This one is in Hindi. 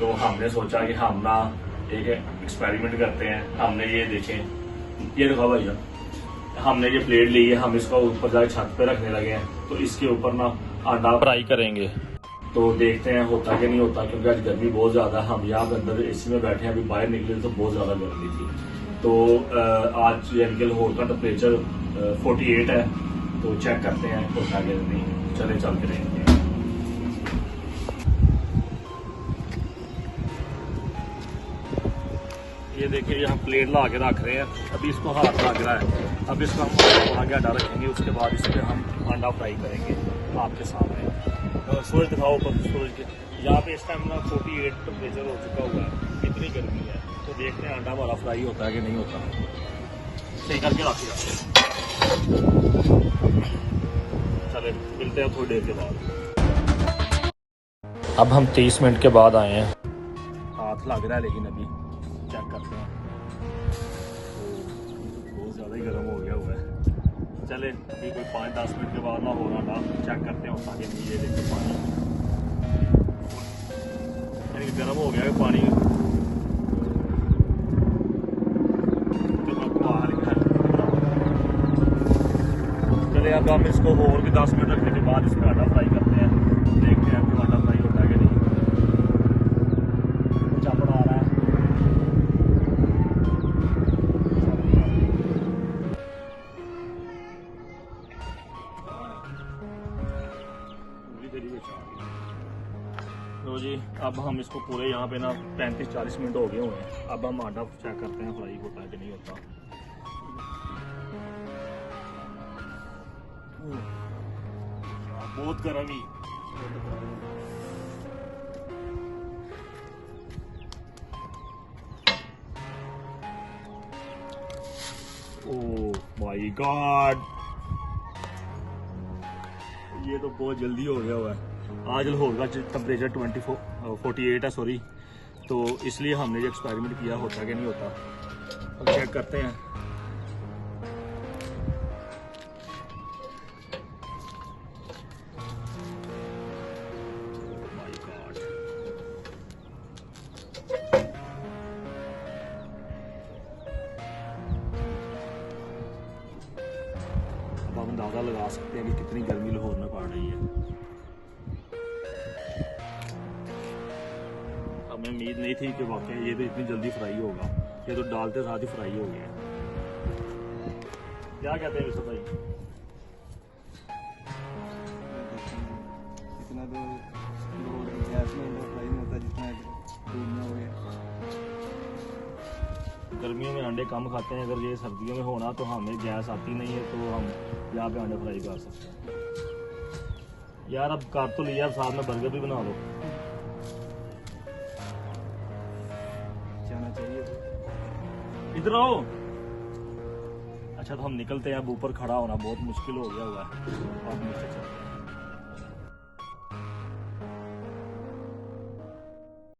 तो हमने सोचा कि हम ना एक एक्सपेरिमेंट करते हैं। हमने ये देखें, ये दिखाओ भैया, हमने ये प्लेट ली है, हम इसको ऊपर जाके छत पे रखने लगे हैं। तो इसके ऊपर ना अंडा फ्राई करेंगे, तो देखते हैं होता कि नहीं होता, क्योंकि आज गर्मी बहुत ज़्यादा है। हम यहाँ पे अंदर एसी में बैठे हैं, अभी बाहर निकले तो बहुत ज़्यादा गर्मी थी। तो आज यानी कि लाहौर का टेम्परेचर 48 है, तो चेक करते हैं होता कि नहीं। चले चल के रहेंगे। ये देखिए, यहाँ प्लेट ला के रख रहे हैं, अभी इसको हाथ लग रहा है। अब इसको हम आगे अंडा रखेंगे, उसके बाद इस पर हम अंडा फ्राई करेंगे आपके सामने। सूरज दिखाओ ऊपर, सूरज के यहाँ पे इस टाइम ना 48 टेम्परेचर हो चुका हुआ है, इतनी गर्मी है। तो देखते हैं अंडा हमारा फ्राई होता है कि नहीं होता। सही करके रखिए, चले मिलते हैं थोड़ी देर के बाद। अब हम 30 मिनट के बाद आए हैं, हाथ लग रहा है लेकिन अभी चेक करते हैं। बहुत ज़्यादा ही गर्म हो गया हुआ है। चले अभी कोई 5-10 मिनट के बाद ना हो रहा था, चेक करते हैं होता कि नहीं। ये देखिए पानी यानी गर्म हो गया है पानी। चले अब हम इसको और भी 10 मिनट रखने के बाद इस पर अंडा फ्राई करते हैं। देखते हैं कि अंडा फ्राई होता है कि नहीं। चापड़ आ रहा है, तो जी अब हम इसको पूरे यहाँ पे ना 35-40 मिनट हो गए हुए हैं। अब हम अंडा चेक करते हैं फ्राई होता है कि नहीं होता। बहुत गर्म ही। ओह माय गॉड, ये तो बहुत जल्दी हो गया हुआ है। आज लाहौर का टेम्परेचर 48 है, सॉरी। तो इसलिए हमने ये एक्सपेरिमेंट किया होता कि नहीं होता। अब चेक करते हैं। अब हम अंदाजा लगा सकते हैं कि कितनी गर्मी लाहौर में पड़ रही है। हमें उम्मीद नहीं थी कि वाकई ये तो इतनी जल्दी फ्राई होगा। ये तो डालते साथ ही फ्राई हो गया। क्या कहते हैं यूसुफ भाई? इतना तो गैस में फ्राई नहीं होता जितना दूध में हो गया। गर्मियों में अंडे कम खाते हैं, अगर ये सर्दियों में होना तो हमें गैस आती नहीं है, तो हम यहाँ पे अंडे फ्राई कर सकते हैं। यार अब काट तो लिया, अब साथ में बर्गर भी बना लो। जाना चाहिए इधर आओ। अच्छा तो हम निकलते हैं, अब ऊपर खड़ा होना बहुत मुश्किल हो गया हुआ है। आप नीचे चलते हैं।